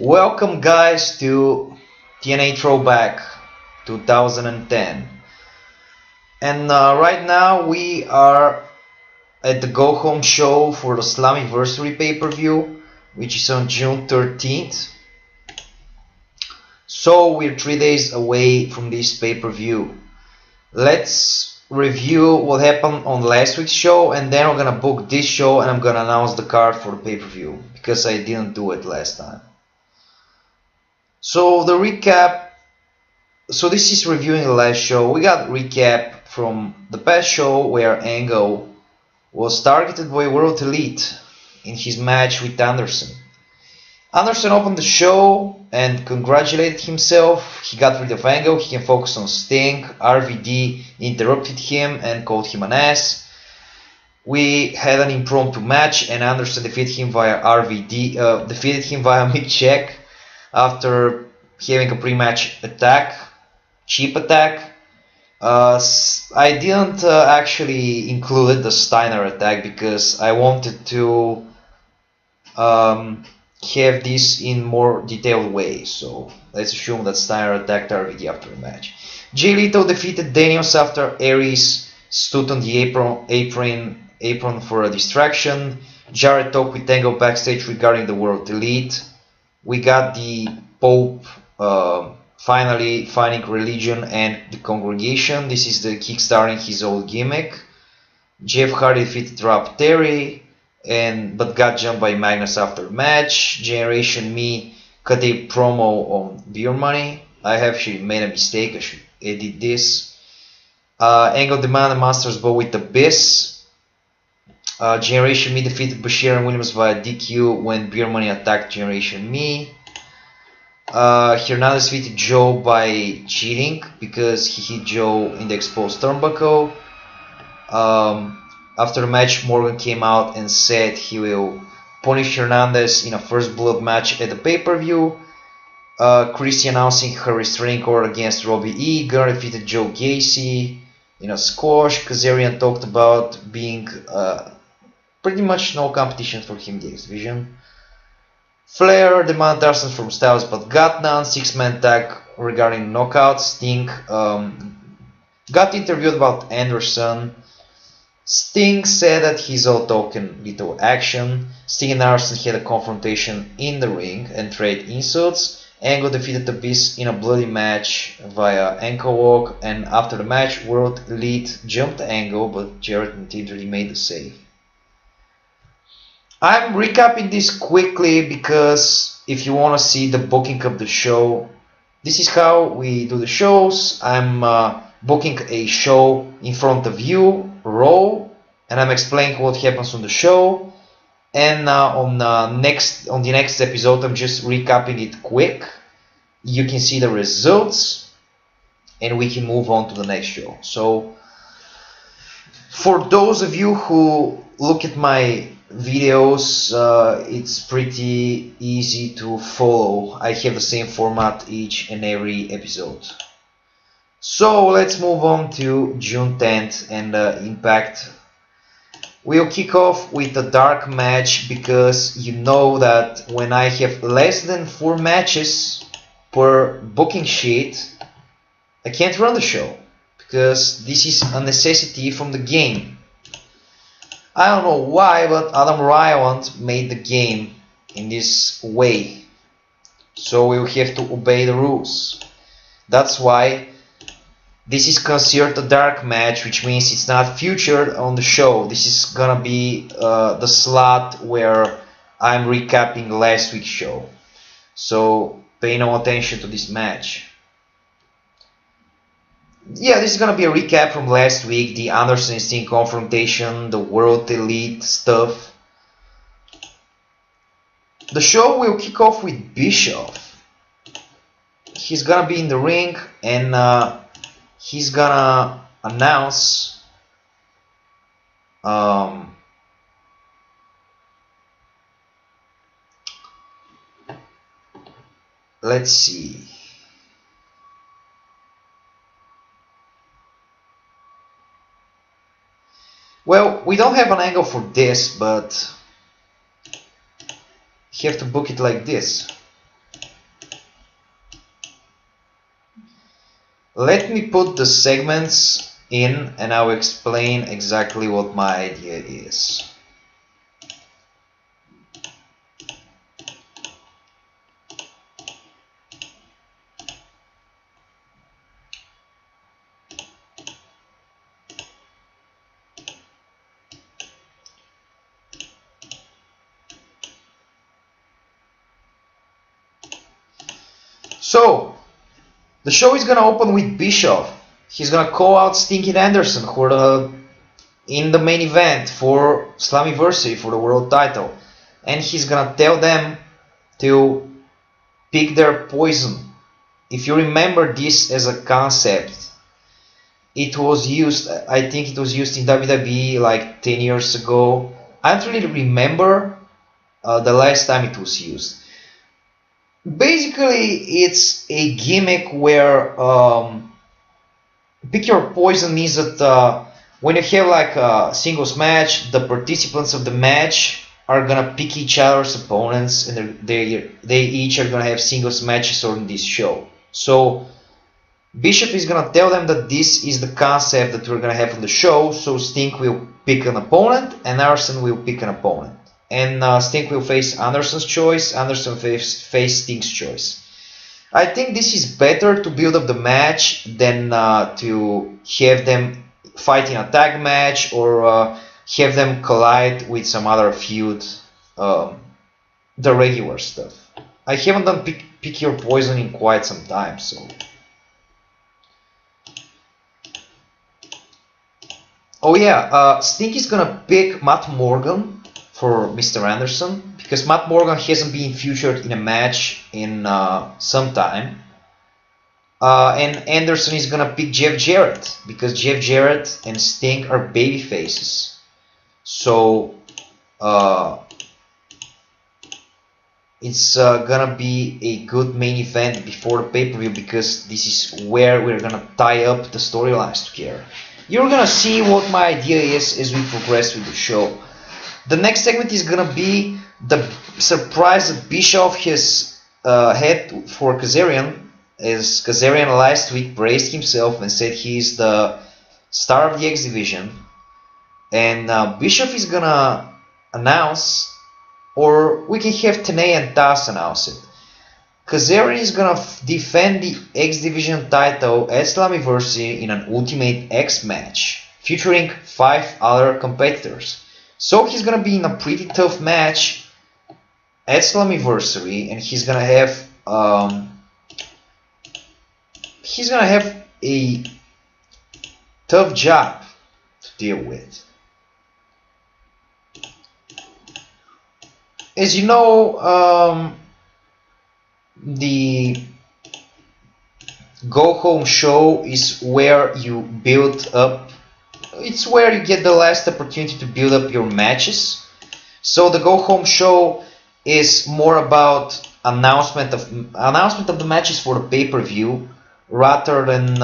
Welcome guys to TNA Throwback 2010. And right now we are at the Go Home show for the SLAMMIVERSARY pay-per-view, which is on June 13th. So we're 3 days away from this pay-per-view. Let's review what happened on last week's show, and then we're gonna book this show and I'm gonna announce the card for the pay-per-view because I didn't do it last time. So the recap, so this is reviewing the last show. We got recap from the past show where Angle was targeted by World Elite in his match with Anderson. Anderson opened the show and congratulated himself. He got rid of Angle, he can focus on Sting. RVD interrupted him and called him an ass. We had an impromptu match and Anderson defeated him via Mick Check. After having a pre-match attack, cheap attack. I didn't actually include the Steiner attack because I wanted to have this in more detailed way. So let's assume that Steiner attacked RVD after the match. Jay Leto defeated Daniels after Aries stood on the apron for a distraction. Jarrett talked with Angle backstage regarding the World Elite. We got the Pope finally finding religion and the congregation. This is the kickstarting his old gimmick. Jeff Hardy defeated Rob Terry, but got jumped by Magnus after the match. Generation Me cut a promo on Beer Money. I have actually made a mistake. I should edit this. Angle demanded Masters Bow with the Abyss. Generation Me defeated Bashir and Williams via DQ when Beer Money attacked Generation Me. Hernandez defeated Joe by cheating because he hit Joe in the exposed turnbuckle. After the match, Morgan came out and said he will punish Hernandez in a first blood match at the pay-per-view. Christy announcing her restraining order against Robbie E. Gunner defeated Joe Gacy in a squash. Kazarian talked about being pretty much no competition for him in the X Division. Flair demanded Darson from Styles but got none. 6-man tag regarding knockouts. Sting got interviewed about Anderson. Sting said that he's all talk and little action. Sting and Anderson had a confrontation in the ring and traded insults. Angle defeated the Beast in a bloody match via ankle walk, and after the match, World Elite jumped Angle, but Jarrett and Tidry made the save. I'm recapping this quickly because if you want to see the booking of the show, this is how we do the shows. I'm booking a show in front of you, Raw, and I'm explaining what happens on the show. And on the next episode, I'm just recapping it quick. You can see the results, and we can move on to the next show. So, for those of you who look at my videos, it's pretty easy to follow. I have the same format each and every episode. So let's move on to June 10th and Impact. We'll kick off with a dark match because you know that when I have less than 4 matches per booking sheet, I can't run the show because this is a necessity from the game. I don't know why, but Adam Ryland made the game in this way. So we'll have to obey the rules. That's why this is considered a dark match, which means it's not featured on the show. This is gonna be the slot where I'm recapping last week's show. So pay no attention to this match. Yeah, this is gonna be a recap from last week, the Anderson Sting confrontation, the World Elite stuff. The show will kick off with Bischoff. He's gonna be in the ring and he's gonna announce let's see. Well, we don't have an angle for this, but you have to book it like this. Let me put the segments in and I'll explain exactly what my idea is. So, the show is gonna open with Bischoff. He's gonna call out Stinky and Anderson, who are in the main event for Slammiversary for the world title, and he's gonna tell them to pick their poison. If you remember this as a concept, it was used. I think it was used in WWE like 10 years ago. I don't really remember the last time it was used. Basically, it's a gimmick where pick your poison means that when you have like a singles match, the participants of the match are gonna pick each other's opponents, and they each are gonna have singles matches on this show. So Bishop is gonna tell them that this is the concept that we're gonna have on the show. So Sting will pick an opponent, and Anderson will pick an opponent. And Sting will face Anderson's choice, Anderson face Sting's choice. I think this is better to build up the match than to have them fight in a tag match or have them collide with some other feud, the regular stuff. I haven't done pick your poison in quite some time, so... Oh yeah, Sting is gonna pick Matt Morgan for Mr. Anderson, because Matt Morgan hasn't been featured in a match in some time. And Anderson is gonna pick Jeff Jarrett, because Jeff Jarrett and Sting are baby faces. So it's gonna be a good main event before the pay-per-view, because this is where we're gonna tie up the storylines together. You're gonna see what my idea is as we progress with the show. The next segment is gonna be the surprise that Bischoff has had for Kazarian, as Kazarian last week praised himself and said he's the star of the X Division. And Bischoff is gonna announce, or we can have TNA and TAS announce it. Kazarian is gonna defend the X Division title at Slammiversary in an Ultimate X match, featuring 5 other competitors. So he's gonna be in a pretty tough match at Slammiversary, and he's gonna have a tough job to deal with. As you know, the go home show is where you build up. It's where you get the last opportunity to build up your matches. So the go home show is more about announcement of the matches for the pay-per-view, rather than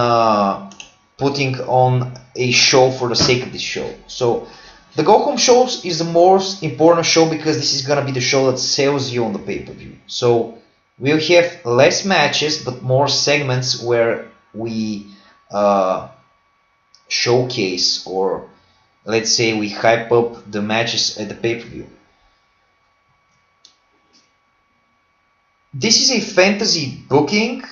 putting on a show for the sake of this show. So the go home shows is the most important show, because this is gonna be the show that sells you on the pay-per-view. So we'll have less matches but more segments where we showcase, or let's say we hype up the matches at the pay-per-view. This is a fantasy booking,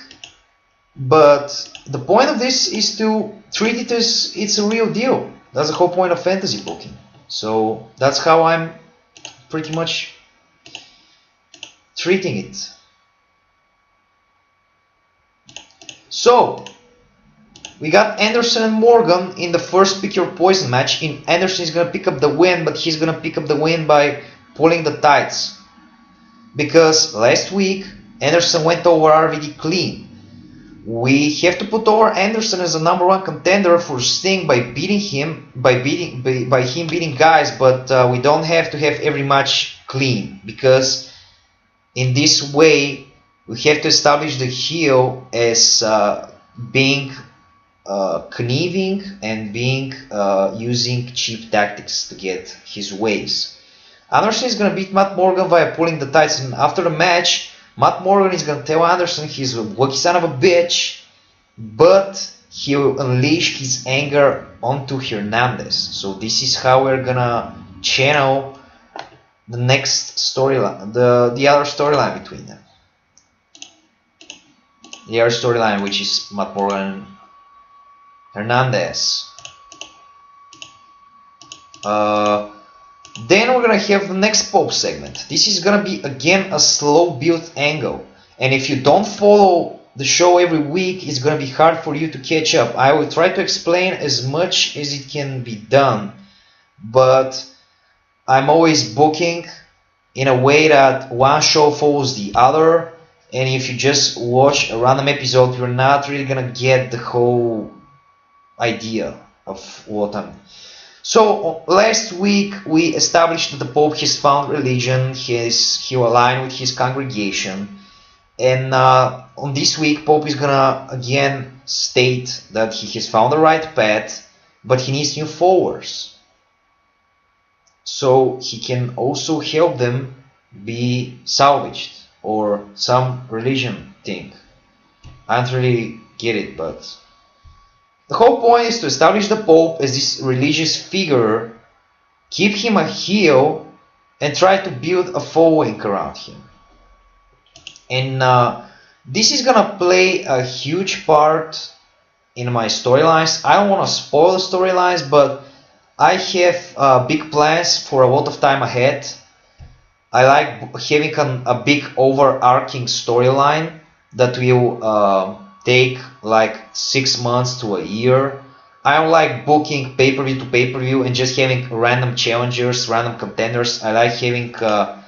but the point of this is to treat it as it's a real deal. That's the whole point of fantasy booking. So that's how I'm pretty much treating it. So we got Anderson and Morgan in the first pick your poison match. Anderson is gonna pick up the win, but he's gonna pick up the win by pulling the tights, because last week Anderson went over RVD clean. We have to put over Anderson as a #1 contender for Sting by beating him, by him beating guys, but we don't have to have every match clean, because in this way we have to establish the heel as being conniving and being using cheap tactics to get his ways. Anderson is gonna beat Matt Morgan via pulling the tights, and after the match, Matt Morgan is gonna tell Anderson he's a lucky son of a bitch but he will unleash his anger onto Hernandez. So this is how we're gonna channel the next storyline, the other storyline between them. The other storyline, which is Matt Morgan Hernandez. Then we're gonna have the next Pope segment. This is gonna be again a slow build angle, and if you don't follow the show every week, it's gonna be hard for you to catch up. I will try to explain as much as it can be done, but I'm always booking in a way that one show follows the other, and if you just watch a random episode, you're not really gonna get the whole idea of what I'm. So last week we established that the Pope has found religion, he aligned with his congregation, and on this week Pope is gonna again state that he has found the right path, but he needs new followers, so he can also help them be salvaged or some religion thing. I don't really get it, but the whole point is to establish the Pope as this religious figure, keep him a heel, and try to build a following around him. And this is gonna play a huge part in my storylines. I don't want to spoil the storylines, but I have big plans for a lot of time ahead. I like having a big overarching storyline that will take like 6 months to a year. I don't like booking pay-per-view to pay-per-view and just having random challengers, random contenders. I like having a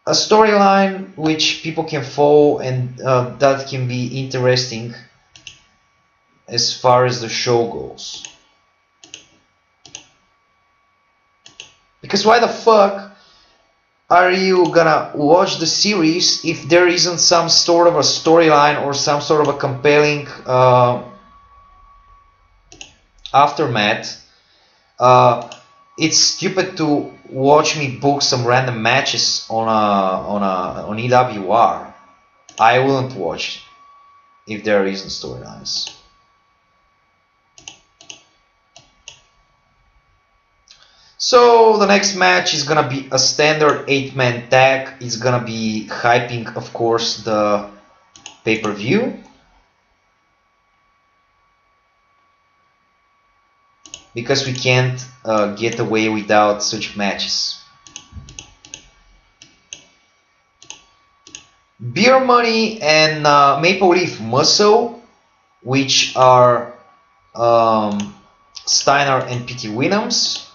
storyline which people can follow, and that can be interesting as far as the show goes. Because why the fuck are you gonna watch the series if there isn't some sort of a storyline or some sort of a compelling aftermath? It's stupid to watch me book some random matches on EWR. I wouldn't watch if there isn't storylines. So the next match is gonna be a standard 8-man tag. It's gonna be hyping, of course, the pay-per-view. Because we can't get away without such matches. Beer Money and Maple Leaf Muscle, which are Steiner and Petey Williams,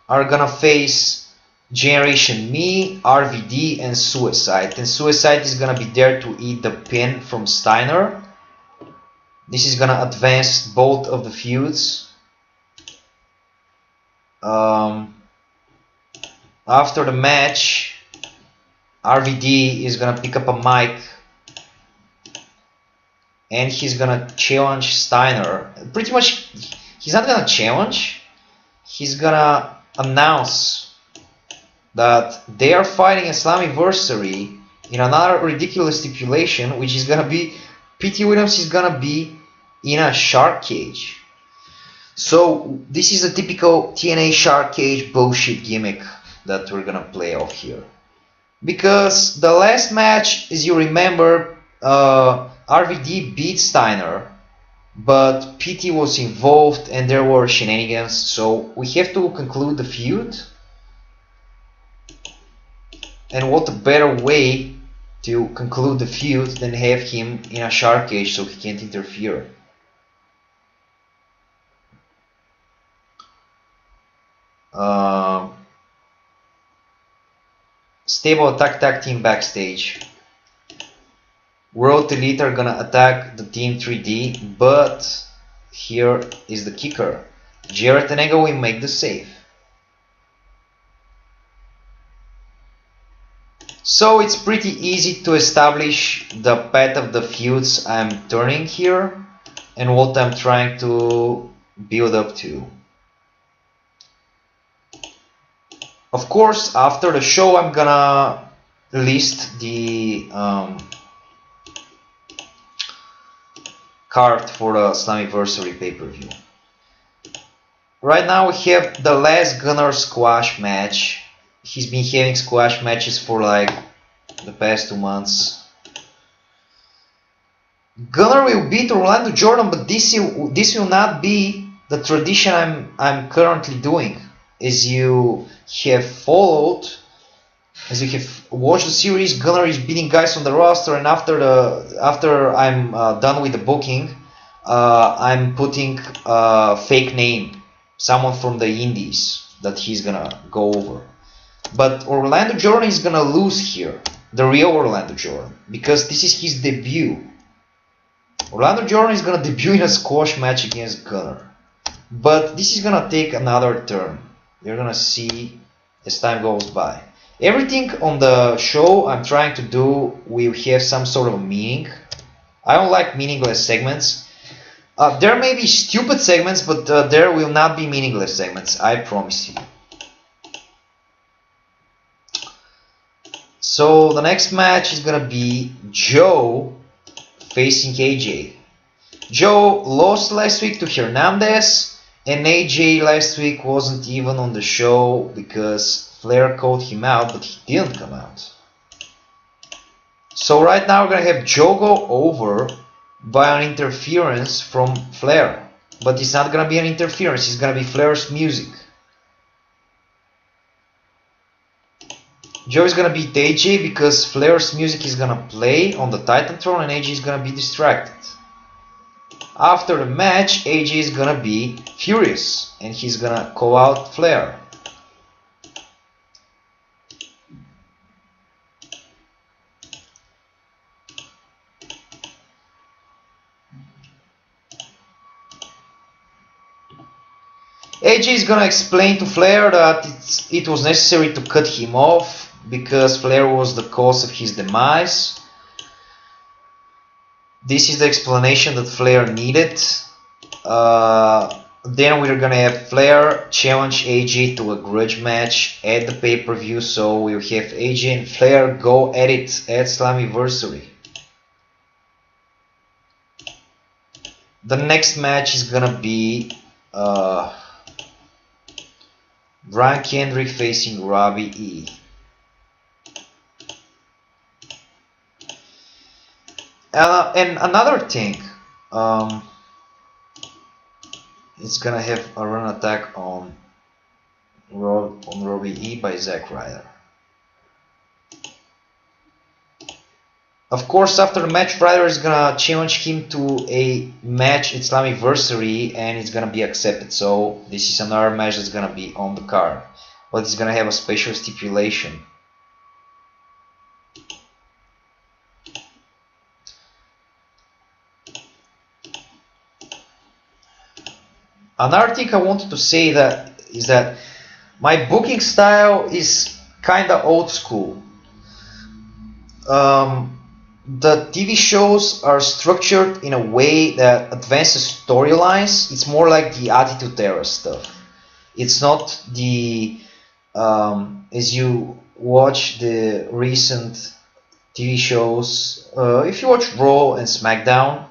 are gonna face Generation Me, RVD, and Suicide. And Suicide is gonna be there to eat the pin from Steiner. This is gonna advance both of the feuds. After the match, RVD is gonna pick up a mic and he's gonna challenge Steiner. Pretty much, he's not gonna challenge, he's gonna announce that they are fighting a Slammiversary in another ridiculous stipulation, which is gonna be Petey Williams is gonna be in a shark cage. So this is a typical TNA shark cage bullshit gimmick that we're gonna play off here. Because the last match, as you remember, RVD beat Steiner, but Petey was involved and there were shenanigans, so we have to conclude the feud. And what a better way to conclude the feud than have him in a shark cage so he can't interfere. Stable attack tag team backstage. World Elite are gonna attack the Team 3D, but here is the kicker. Jarrett and Ego will make the save. So it's pretty easy to establish the path of the feuds I'm turning here and what I'm trying to build up to. Of course, after the show, I'm gonna list the card for the Slammiversary pay-per-view. Right now we have the last Gunner squash match. He's been having squash matches for like the past 2 months. Gunner will beat Orlando Jordan, but this will not be the tradition I'm currently doing. As you have followed, as you have watched the series, Gunner is beating guys on the roster, and after I'm done with the booking, I'm putting a fake name, someone from the indies that he's gonna go over. But Orlando Jordan is gonna lose here, the real Orlando Jordan, because this is his debut. Orlando Jordan is gonna debut in a squash match against Gunner, but this is gonna take another turn. You're gonna see as time goes by. Everything on the show I'm trying to do will have some sort of meaning. I don't like meaningless segments. There may be stupid segments, but there will not be meaningless segments, I promise you. So the next match is gonna be Joe facing AJ. Joe lost last week to Hernandez, and AJ last week wasn't even on the show because Flair called him out, but he didn't come out. So right now we're gonna have Joe go over by an interference from Flair, but it's not gonna be an interference, it's gonna be Flair's music. Joe is gonna beat AJ because Flair's music is gonna play on the Titantron and AJ is gonna be distracted. After the match, AJ is gonna be furious and he's gonna call out Flair. AJ is gonna explain to Flair that it was necessary to cut him off because Flair was the cause of his demise. This is the explanation that Flair needed. Then we're gonna have Flair challenge AJ to a grudge match at the pay-per-view, so we'll have AJ and Flair go at it at Slammiversary. The next match is gonna be Brian Kendrick facing Robbie E. And another thing, it's gonna have a run attack on Robbie E by Zack Ryder. Of course, after the match, Ryder is gonna challenge him to a match at Slammiversary, and it's gonna be accepted. So this is another match that's gonna be on the card, but it's gonna have a special stipulation. Another thing I wanted to say is that my booking style is kinda old school. The TV shows are structured in a way that advances storylines. It's more like the Attitude Era stuff. It's not the as you watch the recent TV shows. If you watch Raw and SmackDown,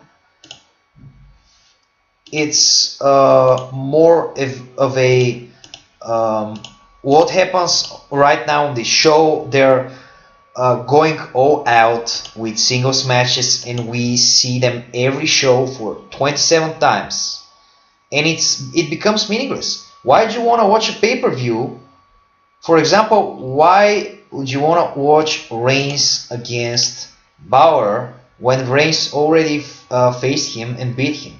it's more of a what happens right now on the show. They're going all out with singles matches, and we see them every show for 27 times, and it becomes meaningless. Why do you want to watch a pay-per-view? For example, why would you want to watch Reigns against Balor when Reigns already faced him and beat him?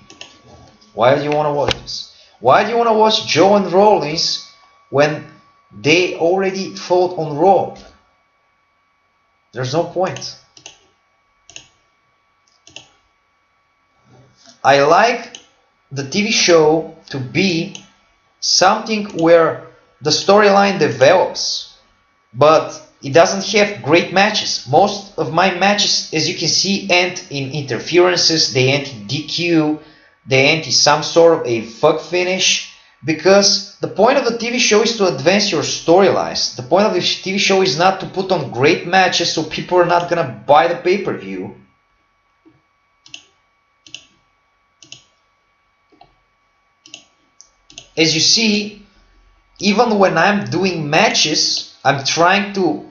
Why do you want to watch this? Why do you want to watch Joe and Rollins when they already fought on Raw? There's no point. I like the TV show to be something where the storyline develops, but it doesn't have great matches. Most of my matches, as you can see, end in interferences, they end in DQ, they end in some sort of a fuck finish, because the point of the TV show is to advance your storylines. The point of the TV show is not to put on great matches so people are not gonna buy the pay-per-view. as you see, even when I'm doing matches, I'm trying to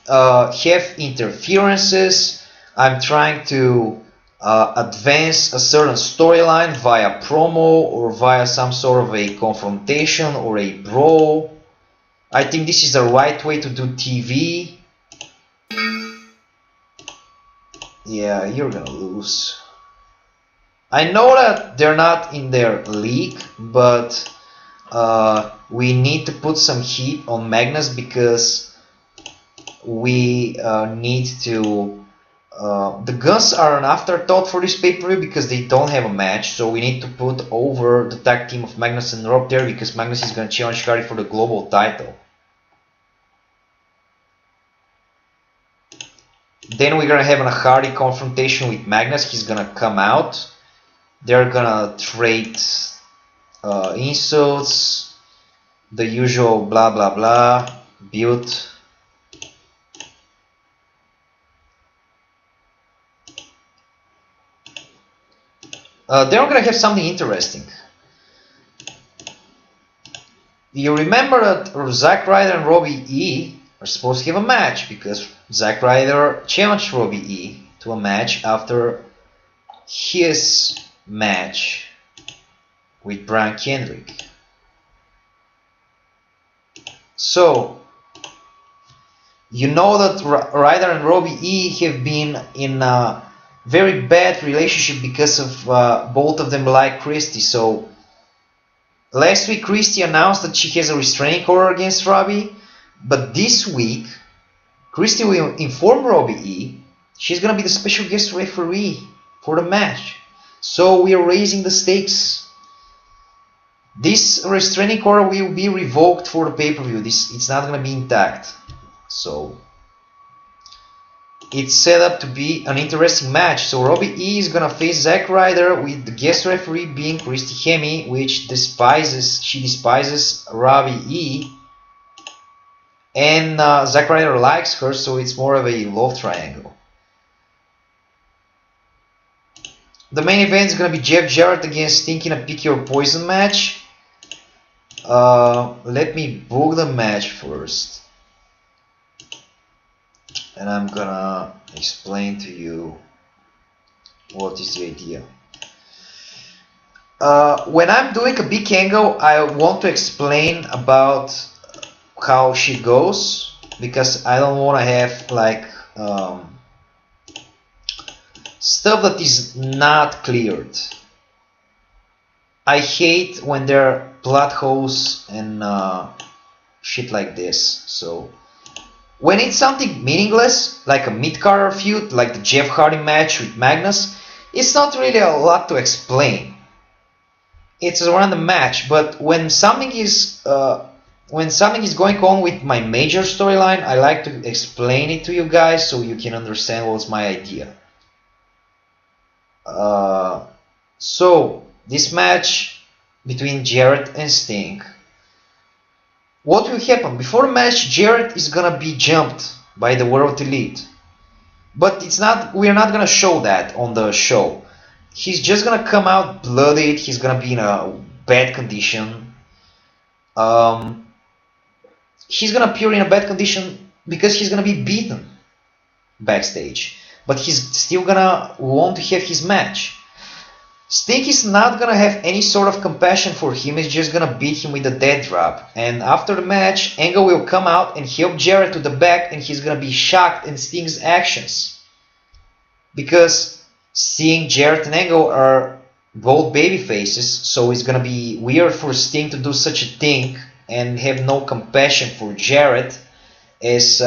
have interferences. I'm trying to advance a certain storyline via promo or via some sort of a confrontation or a brawl. I think this is the right way to do TV. Yeah, you're gonna lose. I know that they're not in their league, but we need to put some heat on Magnus because we need to... the Guns are an afterthought for this pay-per-view because they don't have a match, so we need to put over the tag team of Magnus and Rob there because Magnus is going to challenge Hardy for the global title. Then we're going to have a Hardy confrontation with Magnus. He's going to come out. They're going to trade insults, the usual blah blah blah, build. They're gonna have something interesting. You remember that Zack, Ryder and Robbie E are supposed to have a match because Zack Ryder challenged Robbie E to a match after his match with Kendrick. So you know that Ryder and Robbie E have been in a very bad relationship because of both of them like Christy. So last week Christy announced that she has a restraining order against Robbie, but this week Christy will inform Robbie E she's gonna be the special guest referee for the match. So we are raising the stakes. This restraining order will be revoked for the pay-per-view. It's not gonna be intact. So it's set up to be an interesting match. So Robbie E is gonna face Zack Ryder with the guest referee being Christy Hemme, which she despises Robbie E, and Zack Ryder likes her, so it's more of a love triangle. The main event is gonna be Jeff Jarrett against Sting in a Pick Your Poison match. Let me book the match first. And I'm gonna explain to you what is the idea. When I'm doing a big angle, I want to explain about how she goes because I don't want to have like stuff that is not cleared. I hate when there are plot holes and shit like this. So when it's something meaningless, like a mid-carder feud, like the Jeff Hardy match with Magnus, it's not really a lot to explain. It's a random match, but when something is going on with my major storyline, I like to explain it to you guys so you can understand what's my idea. So this match between Jarrett and Sting. What will happen? Before the match, Jarrett is gonna be jumped by the World Elite. But we're not gonna show that on the show. He's just gonna come out bloodied, he's gonna be in a bad condition. He's gonna appear in a bad condition because he's gonna be beaten backstage. But he's still gonna want to have his match. Sting is not gonna have any sort of compassion for him, he's just gonna beat him with a dead drop. And after the match, Angle will come out and help Jarrett to the back and he's gonna be shocked at Sting's actions. Because Sting, Jarrett and Angle are both baby faces, so it's gonna be weird for Sting to do such a thing and have no compassion for Jarrett as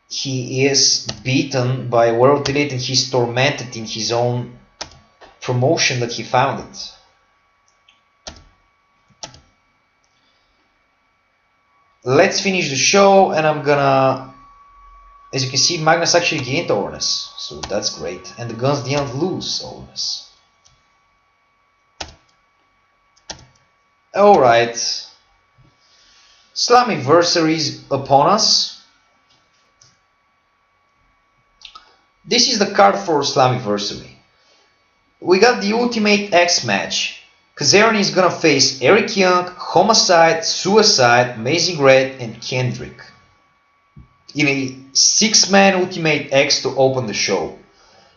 he is beaten by World Elite and he's tormented in his own promotion that he founded. Let's finish the show, and I'm gonna, as you can see, Magnus actually gained awareness, so that's great, and the Guns didn't lose awareness. Alright, Slammiversary is upon us. This is the card for Slammiversary. We got the Ultimate X match. Kazarian is gonna face Eric Young, Homicide, Suicide, Amazing Red, and Kendrick in a 6-man Ultimate X to open the show.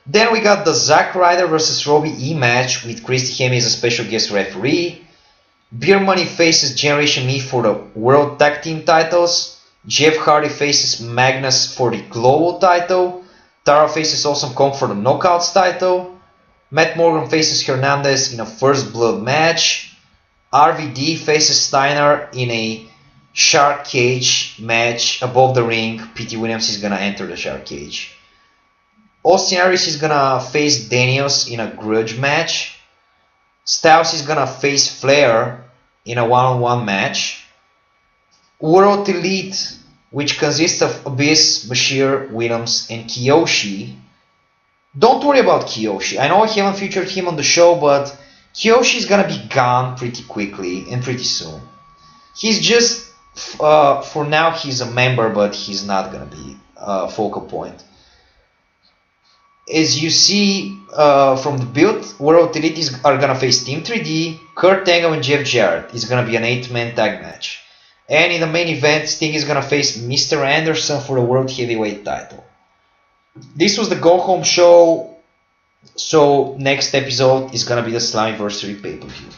Then we got the Zack Ryder vs Robbie E match with Christy Hemme as a special guest referee. Beer Money faces Generation Me for the World Tag Team titles. Jeff Hardy faces Magnus for the Global title. Tara faces Awesome Kong for the Knockouts title. Matt Morgan faces Hernandez in a First Blood match. RVD faces Steiner in a Shark Cage match above the ring. Petey Williams is gonna enter the Shark Cage. Austin Aries is gonna face Daniels in a Grudge match. Styles is gonna face Flair in a one-on-one match. World Elite, which consists of Abyss, Bashir, Williams, and Kiyoshi. Don't worry about Kiyoshi. I know I haven't featured him on the show, but Kiyoshi is gonna be gone pretty quickly and pretty soon. He's just, for now, he's a member, but he's not gonna be a focal point. As you see from the build, World Elite are gonna face Team 3D, Kurt Angle and Jeff Jarrett. It's gonna be an 8-man tag match. And in the main event, Sting is gonna face Mr. Anderson for the World Heavyweight title. This was the Go Home show, so next episode is gonna be the Slammiversary pay-per-view.